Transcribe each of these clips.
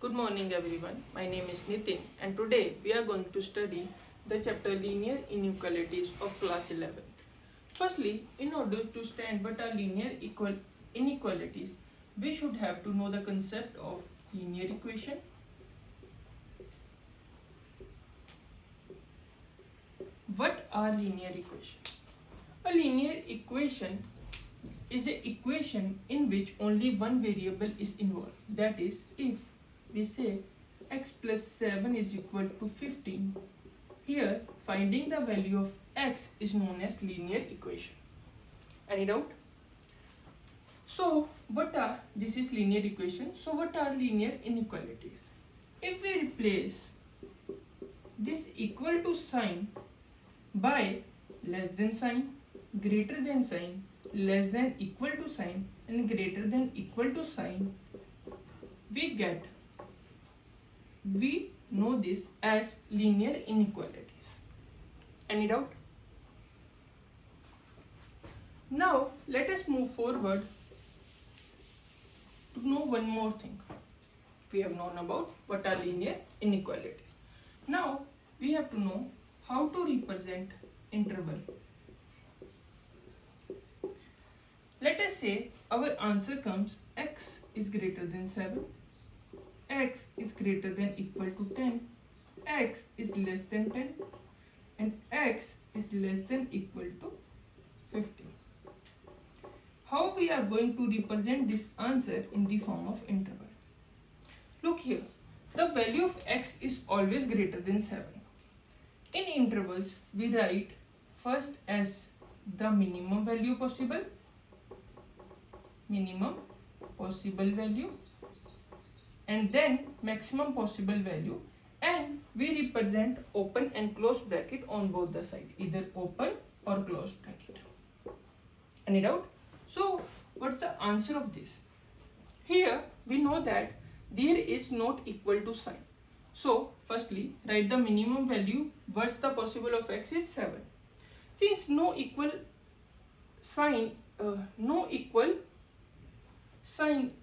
Good morning everyone, my name is Nitin and today we are going to study the chapter Linear Inequalities of class 11th. Firstly, in order to understand what are linear inequalities, we should have to know the concept of linear equation. What are linear equations? A linear equation is an equation in which only one variable is involved. That is, if we say x plus 7 is equal to 15, here finding the value of x is known as linear equation. Any doubt? So this is linear equation. So what are linear inequalities? If we replace this equal to sign by less than sign, greater than sign, less than equal to sign and greater than equal to sign, we know this as linear inequalities. Any doubt? Now let us move forward to know one more thing. We have known about what are linear inequalities. Now we have to know how to represent interval. Let us say our answer comes x is greater than 7, x is greater than equal to 10, x is less than 10 and x is less than equal to 50. How we are going to represent this answer in the form of interval? Look here, the value of x is always greater than 7. In intervals, we write first as the minimum possible value, and then maximum possible value, and we represent open and closed bracket on both the sides, either open or closed bracket. Any doubt? So what's the answer of this? Here we know that there is not equal to sign. So firstly write the minimum value. What's the possible of x is 7. Since no equal sign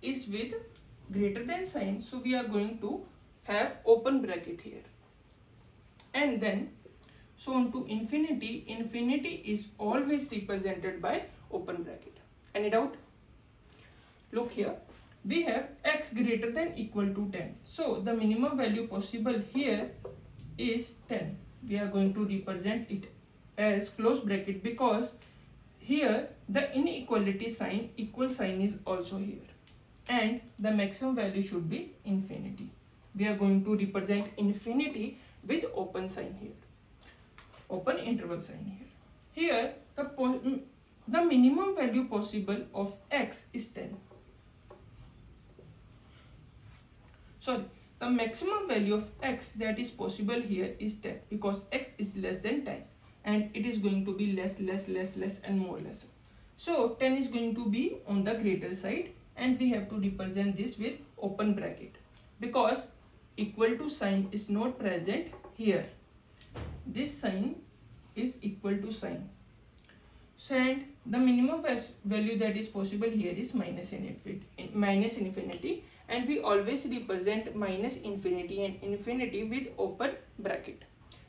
is with greater than sign, so we are going to have open bracket here, and then so on to infinity. Infinity is always represented by open bracket. Any doubt? Look here, we have x greater than equal to 10, so the minimum value possible here is 10. We are going to represent it as close bracket because here the inequality sign, equal sign, is also here, and the maximum value should be infinity. We are going to represent infinity with open sign here, open interval sign here. Here the minimum value possible of x is 10. Sorry, the maximum value of x that is possible here is 10 because x is less than 10 and it is going to be less and more less. So 10 is going to be on the greater side, and we have to represent this with open bracket because equal to sign is not present here. This sign is equal to sign. So, and the minimum value that is possible here is minus infinity, and we always represent minus infinity and infinity with open bracket,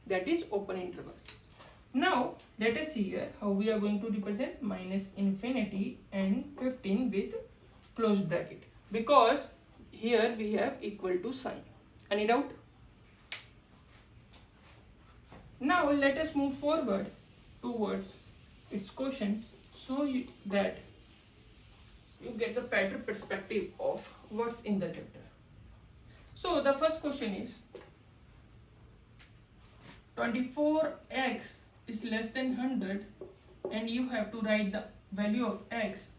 that is open interval. Now let us see here how we are going to represent minus infinity and 15 with closed bracket because here we have equal to sign. Any doubt? Now let us move forward towards its question so that you get the better perspective of what's in the chapter. So the first question is 24x is less than 100, and you have to write the value of x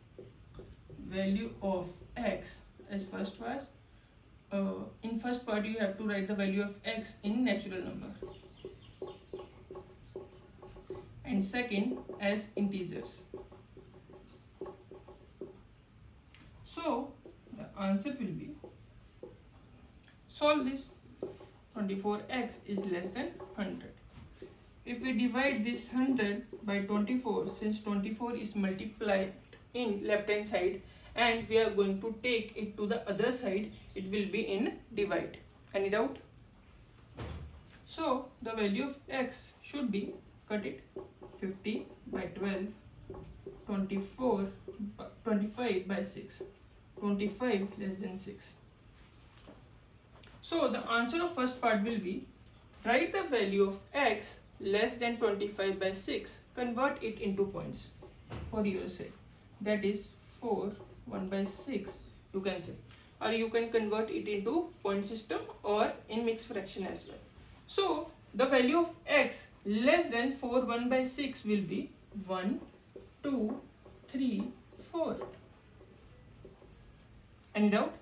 as first was in first part you have to write the value of x in natural number, and second as integers. So the answer will be, solve this. 24x is less than 100. If we divide this 100 by 24, since 24 is multiplied in left hand side and we are going to take it to the other side, it will be in divide. Any doubt? So the value of x should be, cut it, 50 by 12, 25 by 6, 25 less than 6. So the answer of first part will be, write the value of x less than 25 by 6, convert it into points for yourself. That is 4, 1 by 6 you can say, or you can convert it into point system or in mixed fraction as well. So the value of x less than 4, 1 by 6 will be 1, 2, 3, 4. Any doubt?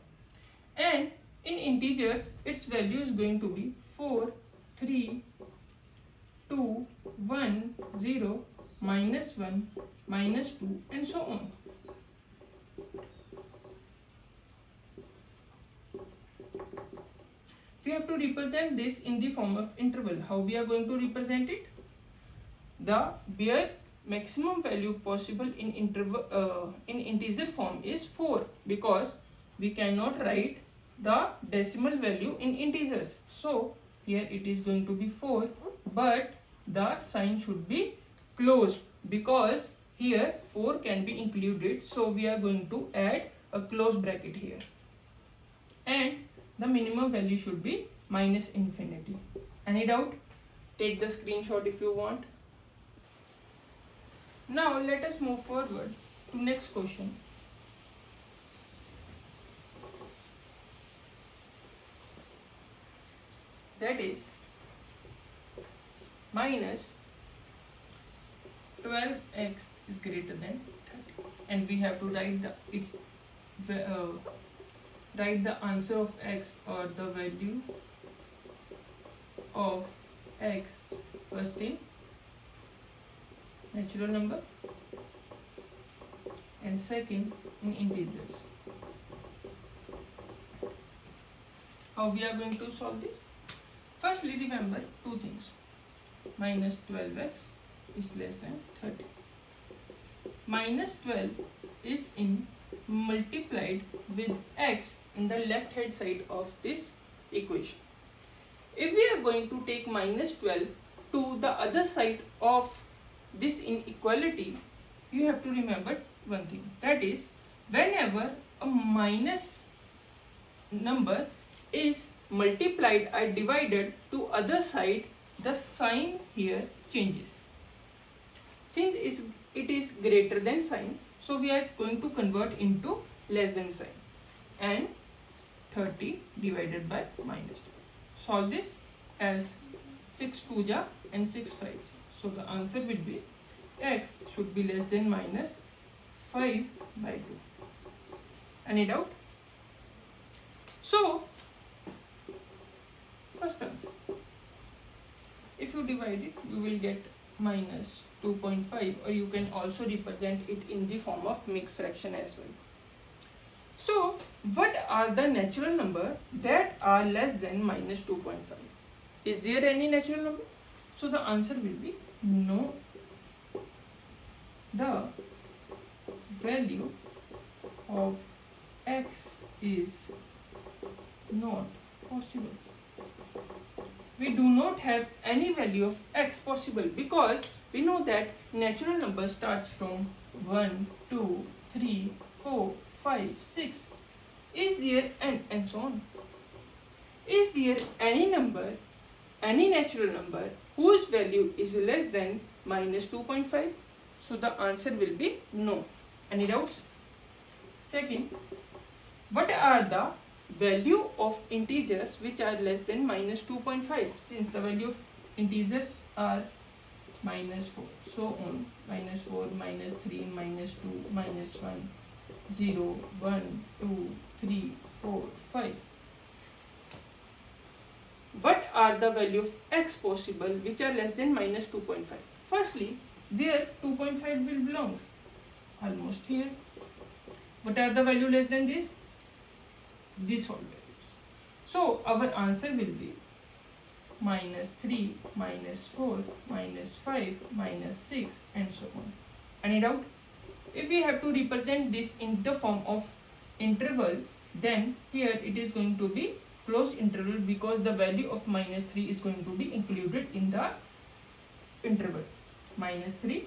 And in integers, its value is going to be 4, 3, 2, 1, 0, minus 1, minus 2, and so on. We have to represent this in the form of interval. How we are going to represent it? The bare maximum value possible in integer form is 4, because we cannot write the decimal value in integers. So here it is going to be 4, but the sign should be closed, because here 4 can be included. So we are going to add a close bracket here, and the minimum value should be minus infinity. Any doubt? Take the screenshot if you want. Now let us move forward to next question. That is minus 12x is greater than 30, and we have to write write the answer of x, or the value of x first in natural number and second in integers. How we are going to solve this? Firstly, remember two things. Minus 12x is less than 30. Minus 12 is multiplied with x in the left hand side of this equation. If we are going to take minus 12 to the other side of this inequality, you have to remember one thing. That is, whenever a minus number is multiplied or divided to other side, the sign here changes. Since it is greater than sign, so we are going to convert into less than sign, and 30 divided by minus 2. Solve this as 6 2 and 6 5. So the answer will be x should be less than minus 5 by 2. Any doubt? So first answer, if you divide it, you will get minus 2.5, or you can also represent it in the form of mixed fraction as well. So what are the natural number that are less than minus 2.5? Is there any natural number? So the answer will be no. The value of x is not possible. We do not have any value of x possible, because we know that natural number starts from 1, 2, 3, 4, 5, 6. Is there and so on. Is there any number, any natural number whose value is less than minus 2.5? So the answer will be no. Any doubts? Second, what are the value of integers which are less than minus 2.5? Since the value of integers are minus 4, so on, minus 4, minus 3, minus 2, minus 1, 0, 1, 2, 3, 4, 5. What are the value of x possible which are less than minus 2.5? Firstly, where 2.5 will belong? Almost here. What are the value less than this? These all values. So our answer will be minus 3, minus 4, minus 5, minus 6, and so on. Any doubt? If we have to represent this in the form of interval, then here it is going to be closed interval because the value of minus 3 is going to be included in the interval. Minus 3,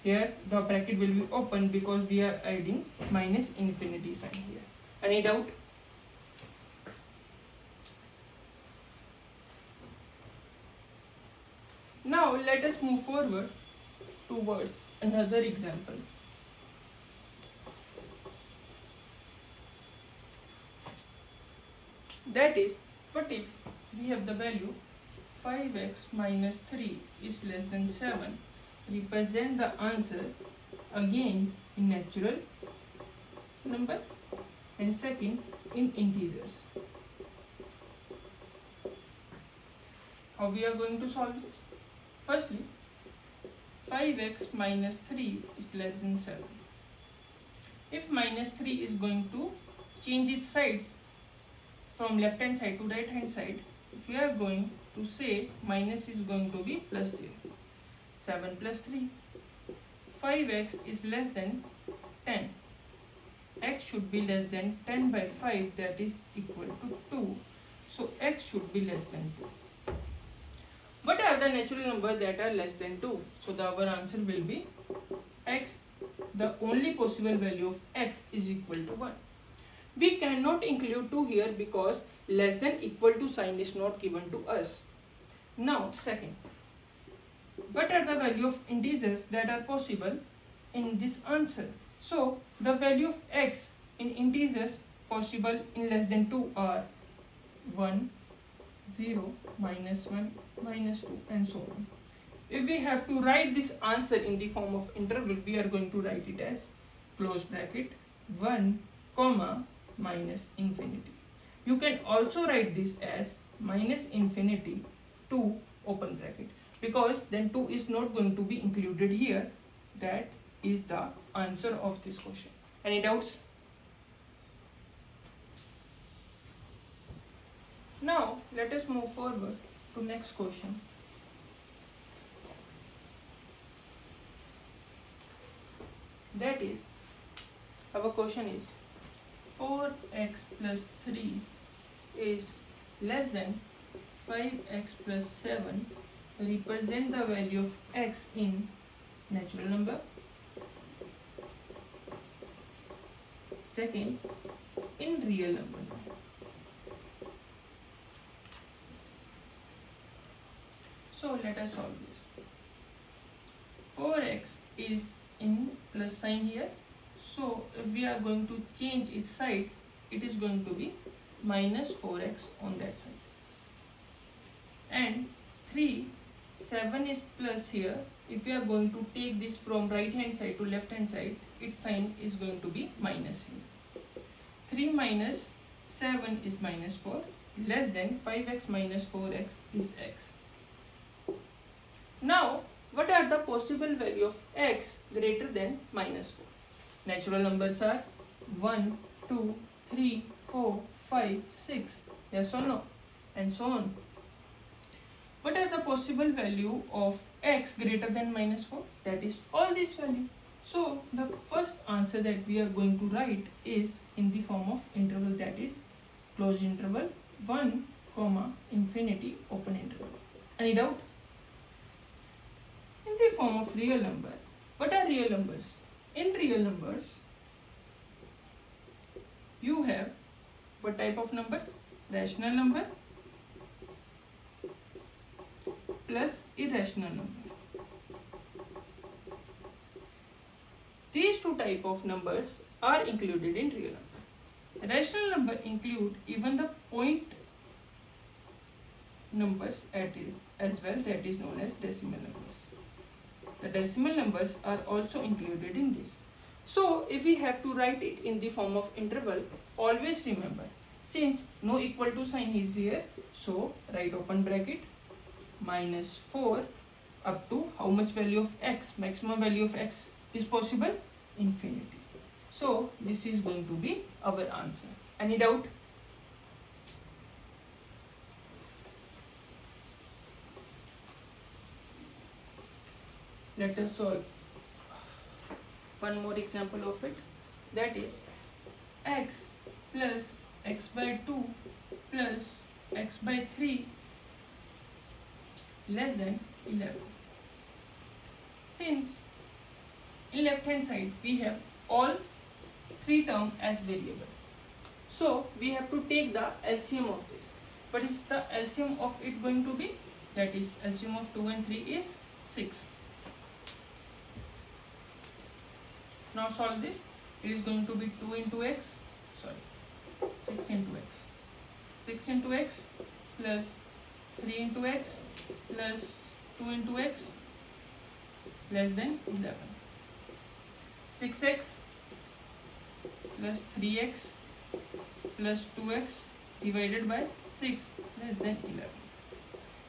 here the bracket will be open because we are adding minus infinity sign here. Any doubt? Now let us move forward towards another example. That is, what if we have the value 5x minus 3 is less than 7? Represent the answer again in natural number and second in integers. How we are going to solve this? Firstly, 5x minus 3 is less than 7. If minus 3 is going to change its sides from left hand side to right hand side, we are going to say minus is going to be plus here. 7 plus 3. 5x is less than 10. X should be less than 10 by 5, that is equal to 2. So x should be less than 2. What are the natural numbers that are less than 2? So our answer will be x. The only possible value of x is equal to 1. We cannot include 2 here because less than equal to sign is not given to us. Now second, what are the value of integers that are possible in this answer? So the value of x in integers possible in less than 2 are 1, 0, minus 1, minus 2 and so on. If we have to write this answer in the form of interval, we are going to write it as close bracket 1 comma minus infinity. You can also write this as minus infinity 2 open bracket because then 2 is not going to be included here. That is the answer of this question. Any doubts? Now let us move forward to next question. That is, our question is 4x plus 3 is less than 5x plus 7. Represent the value of x in natural number. Second, in real number. So let us solve this. 4x is in plus sign here. So if we are going to change its sides, it is going to be minus 4x on that side. And 3, 7 is plus here. If we are going to take this from right hand side to left hand side, its sign is going to be minus here. 3 minus 7 is minus 4. Less than 5x minus 4x is x. Now, what are the possible value of x greater than minus 4? Natural numbers are 1, 2, 3, 4, 5, 6. Yes or no? And so on. What are the possible value of x greater than minus 4? That is all this value. So the first answer that we are going to write is in the form of interval, that is closed interval 1 comma infinity open interval. Any doubt? In the form of real number. What are real numbers? In real numbers, you have what type of numbers? Rational number plus irrational number. These two type of numbers are included in real number. Rational number include even the point numbers as well, that is known as decimal numbers. The decimal numbers are also included in this. So if we have to write it in the form of interval, always remember, since no equal to sign is here, so write open bracket minus 4 up to how much value of x, maximum value of x is possible? Infinity. So this is going to be our answer. Any doubt? Let us solve one more example of it. That is x plus x by 2 plus x by 3 less than 11. Since in left hand side we have all three terms as variable, so we have to take the LCM of this. What is the LCM of it going to be? That is LCM of 2 and 3 is 6. Now solve this. It is going to be 2 into x, 6 into x. 6 into x plus 3 into x plus 2 into x less than 11. 6x plus 3x plus 2x divided by 6 less than 11.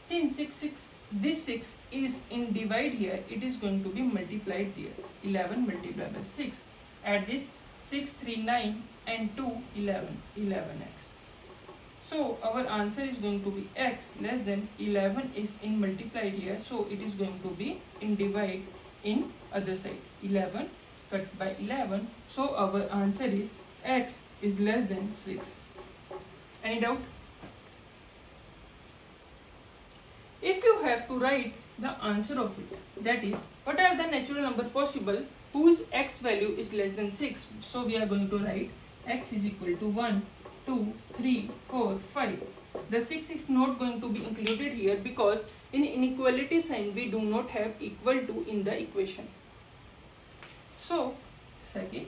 Since this 6 is in divide here, it is going to be multiplied there. 11 multiplied by 6. Add this 6, 3, 9 and 2, 11, 11x. So our answer is going to be x less than 11 is in multiplied here. So it is going to be in divide in other side. 11 cut by 11. So our answer is x is less than 6. Any doubt? If you have to write the answer of it, that is, what are the natural number possible whose x value is less than 6? So we are going to write x is equal to 1, 2, 3, 4, 5. The 6 is not going to be included here because in inequality sign we do not have equal to in the equation. So second,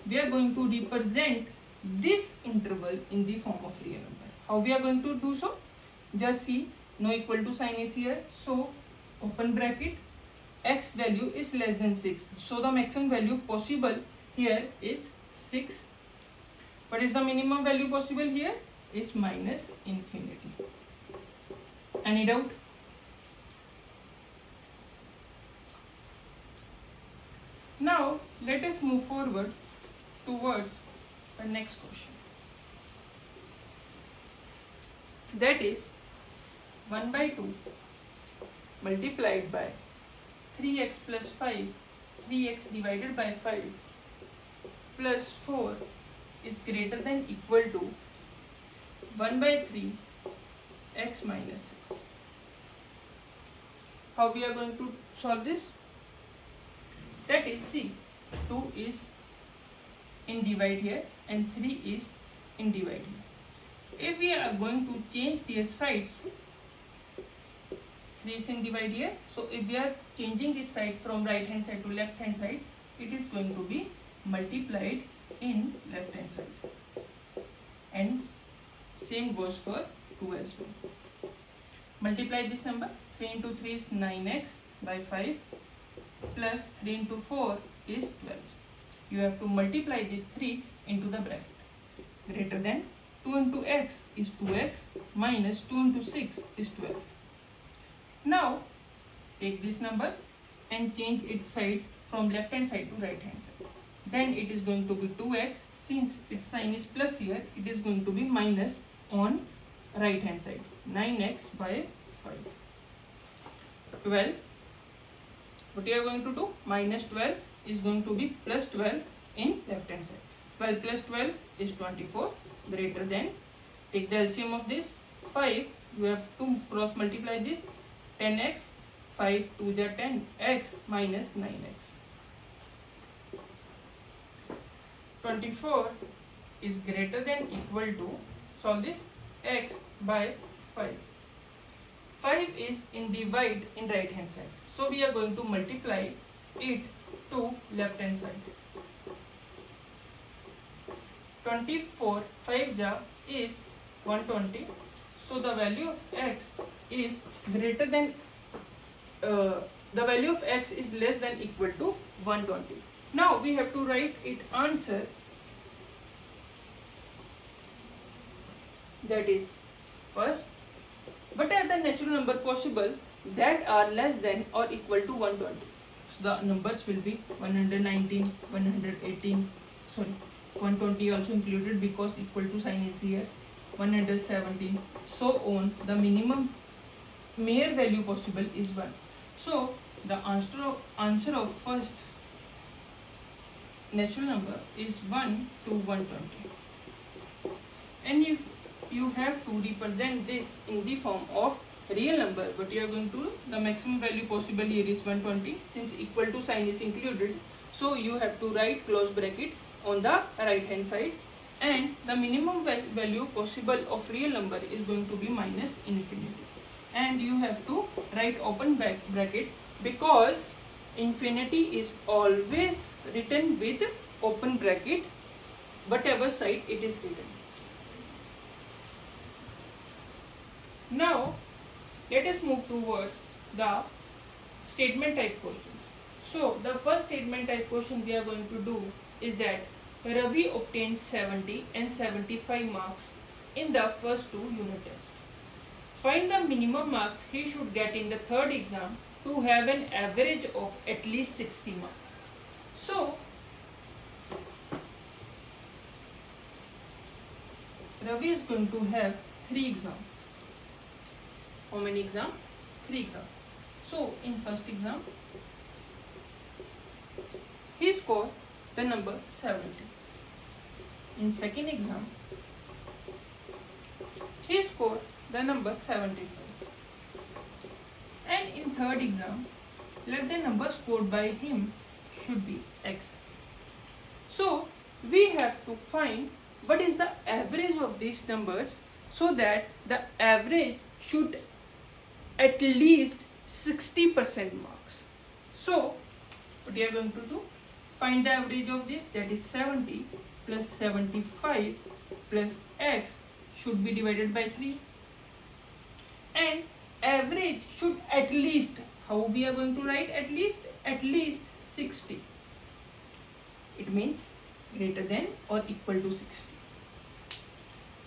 we are going to represent this interval in the form of real number. How we are going to do so? Just see, no equal to sign is here. So open bracket, x value is less than 6. So the maximum value possible here is 6. What is the minimum value possible here? Is minus infinity. Any doubt? Now let us move forward towards the next question. That is 1 by 2 multiplied by 3x plus 5, 3x divided by 5 plus 4 is greater than equal to 1 by 3 x minus 6. How we are going to solve this? That is, see, 2 is in divide here and 3 is in divide here. If we are going to change their sides, 3 is in divide here. So if we are changing this side from right hand side to left hand side, it is going to be multiplied in left hand side. And same goes for 2 as well. Multiply this number. 3 into 3 is 9x by 5 plus 3 into 4 is 12. You have to multiply this 3 into the bracket. Greater than 2 into x is 2x minus 2 into 6 is 12. Now take this number and change its sides from left hand side to right hand side. Then it is going to be 2x. Since its sign is plus here, it is going to be minus on right hand side. 9x by 5. 12. What you are going to do? Minus 12 is going to be plus 12 in left hand side. 12 plus 12 is 24. Greater than, take the LCM of this, 5. You have to cross multiply this, 10x, 5 2 are 10, x minus 9x. 24 is greater than equal to, solve this, x by 5. 5 is in divide in right hand side. So we are going to multiply it to left hand side. 24 5 ja is 120. So the value of x is greater than the value of x is less than equal to 120. Now we have to write it answer, that is, first, what are the natural number possible that are less than or equal to 120? So the numbers will be 119, 118, 120 also included because equal to sign is here, 117, so on. The minimum mere value possible is 1. So the answer of first natural number is 1 to 120. And if you have to represent this in the form of real number, but you are going to, the maximum value possible here is 120, since equal to sign is included, so you have to write close bracket on the right hand side, and the minimum value possible of real number is going to be minus infinity, and you have to write open bracket because infinity is always written with open bracket whatever side it is written. Now let us move towards the statement type questions. So the first statement type question we are going to do is that Ravi obtained 70 and 75 marks in the first two unit tests. Find the minimum marks he should get in the third exam to have an average of at least 60 marks. So Ravi is going to have 3 exams. How many exams? 3 exams. So in first exam, he scored the number 70. In second exam, he scored the number 75. And in third exam, let the number scored by him should be x. So we have to find what is the average of these numbers, so that the average should at least 60% marks. So what we are going to do? Find the average of this, that is 70 plus 75 plus x should be divided by 3, and average should at least, how we are going to write at least 60. It means greater than or equal to 60,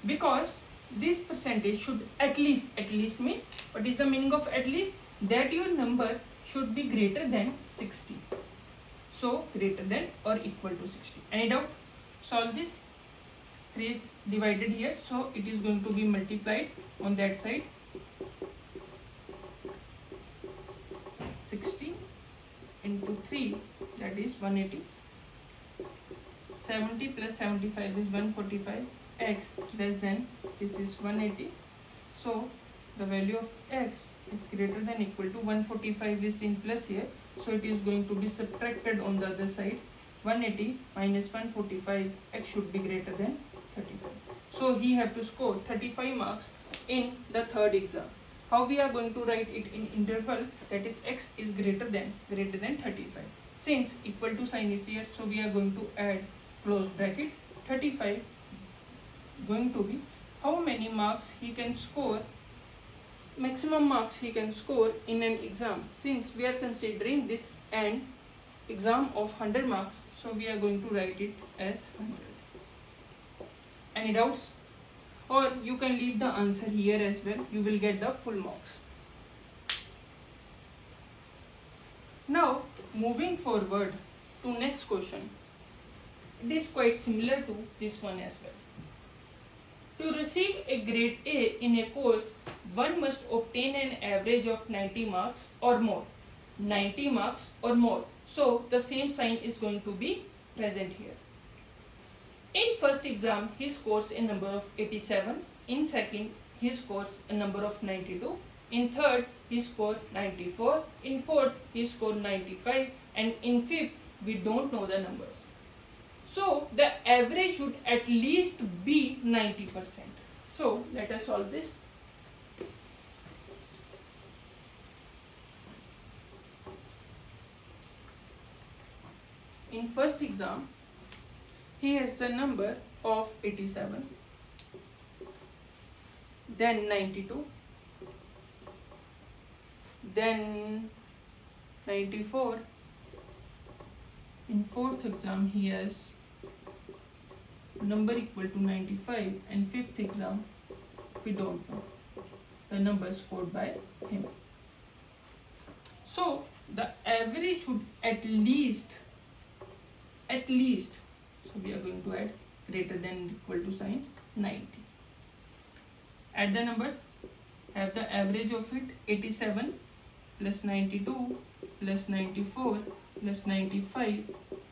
because this percentage should at least mean, what is the meaning of at least? That your number should be greater than 60. So greater than or equal to 60. Any doubt? Solve this. 3 is divided here, so it is going to be multiplied on that side. 60 into 3, that is 180. 70 plus 75 is 145. X less than, this is 180. So the value of x is greater than equal to 145 is in plus here, so it is going to be subtracted on the other side. 180 minus 145, x should be greater than 35. So he have to score 35 marks in the third exam. How we are going to write it in interval, that is x is greater than 35. Since equal to sign is here, so we are going to add close bracket. 35 going to be how many marks he can score, maximum marks he can score in an exam. Since we are considering this an exam of 100 marks, so we are going to write it as 100. Any doubts? Or you can leave the answer here as well, you will get the full marks. Now moving forward to next question. It is quite similar to this one as well. To receive a grade A in a course, one must obtain an average of 90 marks or more. 90 marks or more. So the same sign is going to be present here. In first exam, he scores a number of 87. In second, he scores a number of 92. In third, he scored 94. In fourth, he scored 95. And in fifth, we don't know the numbers. So the average should at least be 90%. So let us solve this. In first exam, he has the number of 87, then 92, then 94. In fourth exam, he has number equal to 95, and fifth exam, we don't know the number scored by him. So the average should at least, so we are going to add greater than equal to sign 90. Add the numbers, have the average of it, 87 plus 92 plus 94 plus 95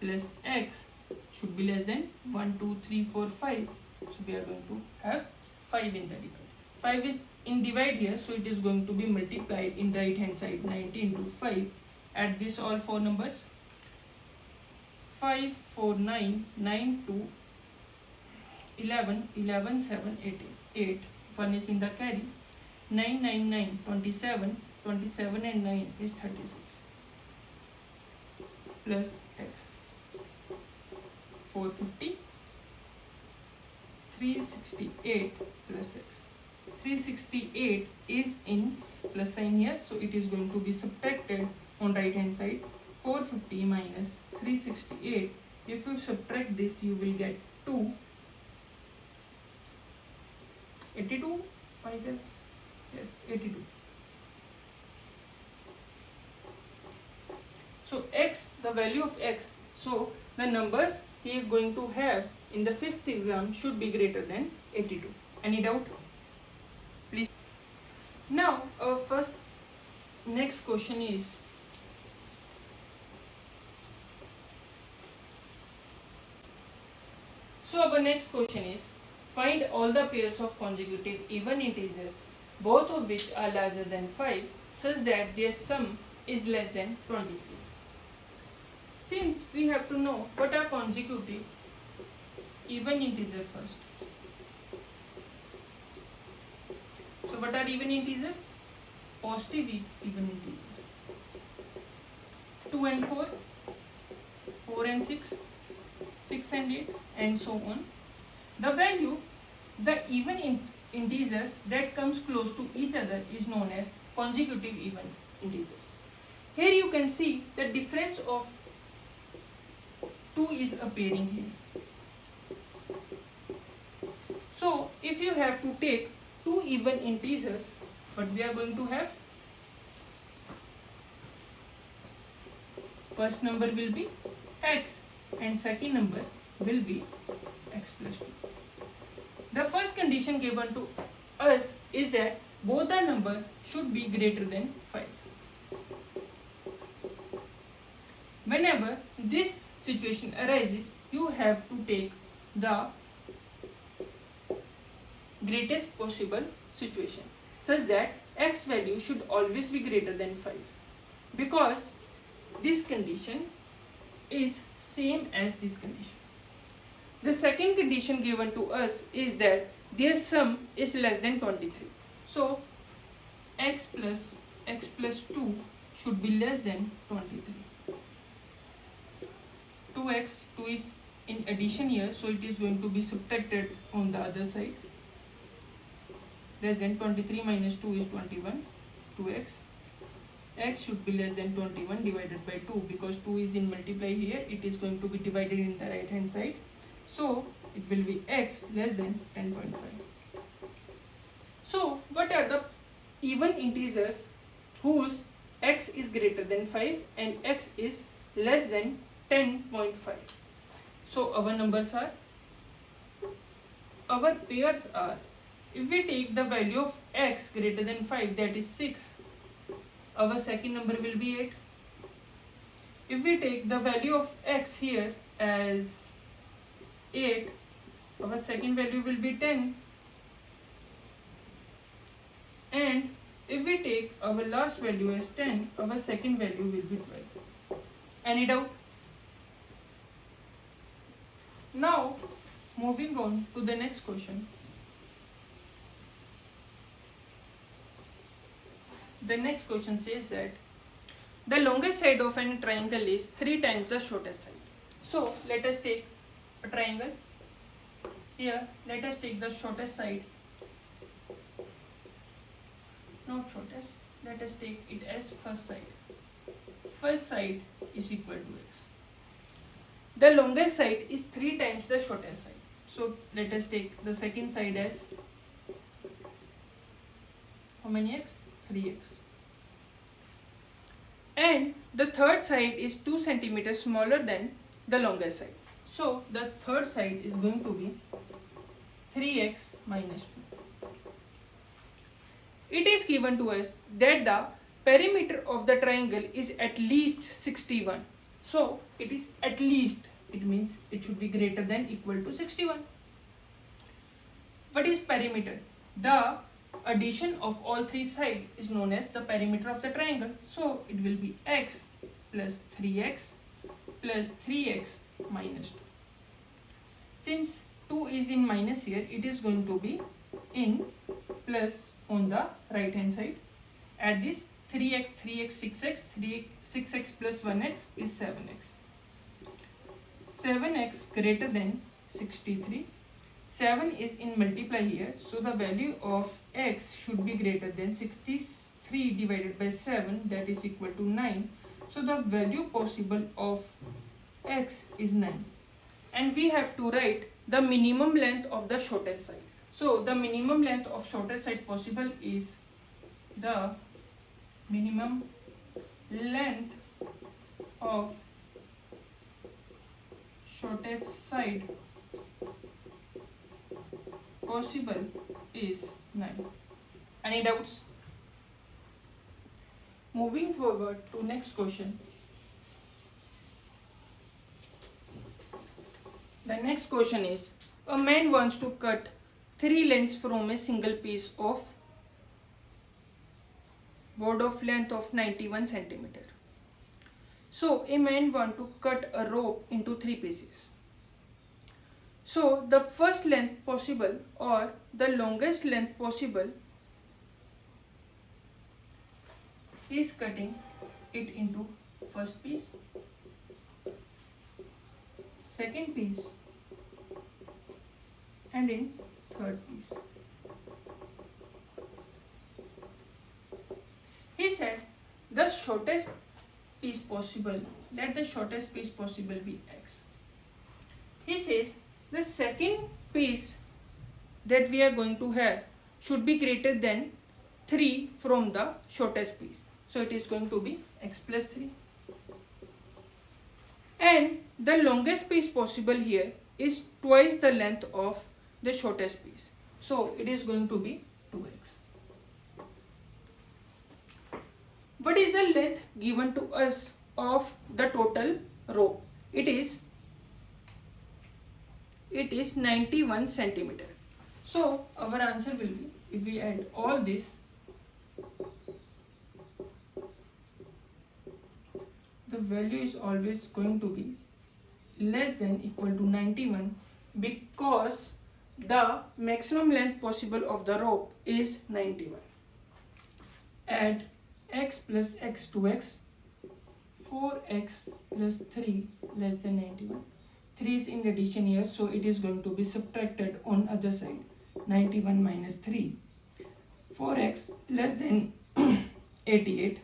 plus x should be less than 1, 2, 3, 4, 5. So we are going to have 5 in the divide. 5 is in divide here, so it is going to be multiplied in the right hand side. 90 into 5. Add this all 4 numbers. 5, 4, 9, 9, 2, 11, 11, 7, 8. 1 is in the carry. 9, 9, 9, 27. 27 and 9 is 36. Plus x. 450. 368 plus x. 368 is in plus sign here, so it is going to be subtracted on right hand side. 450 minus 368. If you subtract this, you will get 2. 82, I guess. Yes, 82. So x, the value of x, so the numbers he is going to have in the 5th exam should be greater than 82. Any doubt? Please. Now our next question is, find all the pairs of consecutive even integers, both of which are larger than 5, such that their sum is less than 23. Since we have to know what are consecutive even integers first. So what are even integers? Positive even integers. 2 and 4, 4 and 6, 6 and 8, and so on. The even integers that comes close to each other is known as consecutive even integers. Here you can see the difference of 2 is appearing here. So if you have to take 2 even integers, what we are going to have? First number will be x and second number will be x plus 2. The first condition given to us is that both the numbers should be greater than 5. Whenever this situation arises, you have to take the greatest possible situation such that x value should always be greater than 5, because this condition is same as this condition. The second condition given to us is that their sum is less than 23. So x plus 2 should be less than 23. 2x, 2 is in addition here, so it is going to be subtracted on the other side. Less than 23 minus 2 is 21. 2x. X should be less than 21 divided by 2, because 2 is in multiply here, it is going to be divided in the right hand side. So it will be x less than 10.5. So what are the even integers whose x is greater than 5 and x is less than 10.5? So our numbers are, our pairs are, if we take the value of x greater than 5, that is 6, our second number will be 8. If we take the value of x here as 8, our second value will be 10. And if we take our last value as 10, our second value will be 12. Any doubt? Now, moving on to the next question. The next question says that the longest side of a triangle is 3 times the shortest side. So let us take a triangle. Here let us take the shortest side. Not shortest. Let us take it as first side. First side is equal to x. The longest side is 3 times the shortest side. So let us take the second side as, how many x? 3x. And the third side is 2 centimeters smaller than the longest side. So the third side is going to be 3x minus 2. It is given to us that the perimeter of the triangle is at least 61. So it is at least, it means it should be greater than equal to 61. What is perimeter? The addition of all three sides is known as the perimeter of the triangle. So it will be x plus 3x plus 3x minus 2. Since 2 is in minus here, it is going to be in plus on the right hand side. Add this 3x, 3x, 6x, 6x plus 1x is 7x. 7x greater than 63. 7 is in multiply here, so the value of x should be greater than 63 divided by 7, that is equal to 9. So the value possible of x is 9. And we have to write the minimum length of the shortest side. So the minimum length of shortest side possible is the minimum length of shortest side possible is 9. Any doubts? Moving forward to next question. The next question is, a man wants to cut 3 lengths from a single piece of board of length of 91 centimeter. So a man wants to cut a rope into 3 pieces. So the first length possible or the longest length possible is cutting it into first piece, second piece and in third piece. He said the shortest piece possible, let the shortest piece possible be x. He says the second piece that we are going to have should be greater than 3 from the shortest piece. So it is going to be x plus 3. And the longest piece possible here is twice the length of the shortest piece. So it is going to be 2x. What is the length given to us of the total rope? It is 91 centimeter. So our answer will be, if we add all this, the value is always going to be less than equal to 91 because the maximum length possible of the rope is 91. Add x plus x to x, 4x plus 3 less than 91. 3 is in addition here, so it is going to be subtracted on other side. 91 minus 3. 4x less than 88.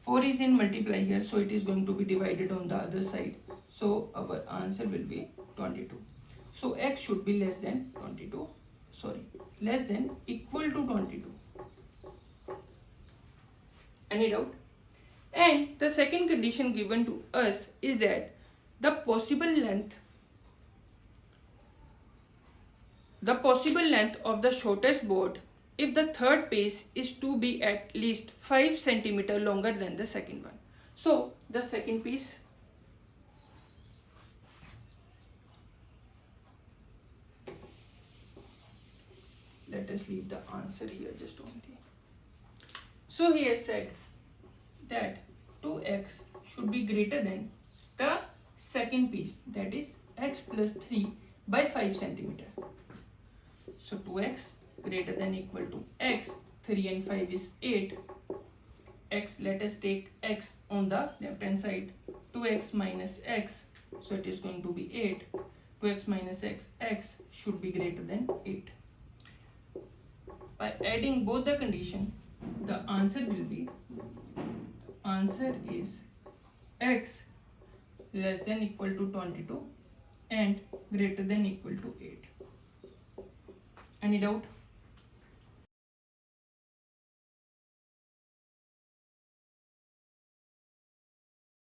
4 is in multiply here, so it is going to be divided on the other side. So our answer will be 22. So x should be less than equal to 22. Any doubt? And the second condition given to us is that the possible length of the shortest board if the third piece is to be at least 5 centimeter longer than the second one. So the second piece, let us leave the answer here just only. So he has said that 2x should be greater than the second piece, that is x plus 3 by 5 centimeter. So 2x greater than equal to x, 3 and 5 is 8. X, let us take x on the left hand side, 2x minus x, so it is going to be 8. 2x minus x, x should be greater than 8. By adding both the condition, the answer will be, answer is x less than equal to 22 and greater than equal to 8. Any doubt?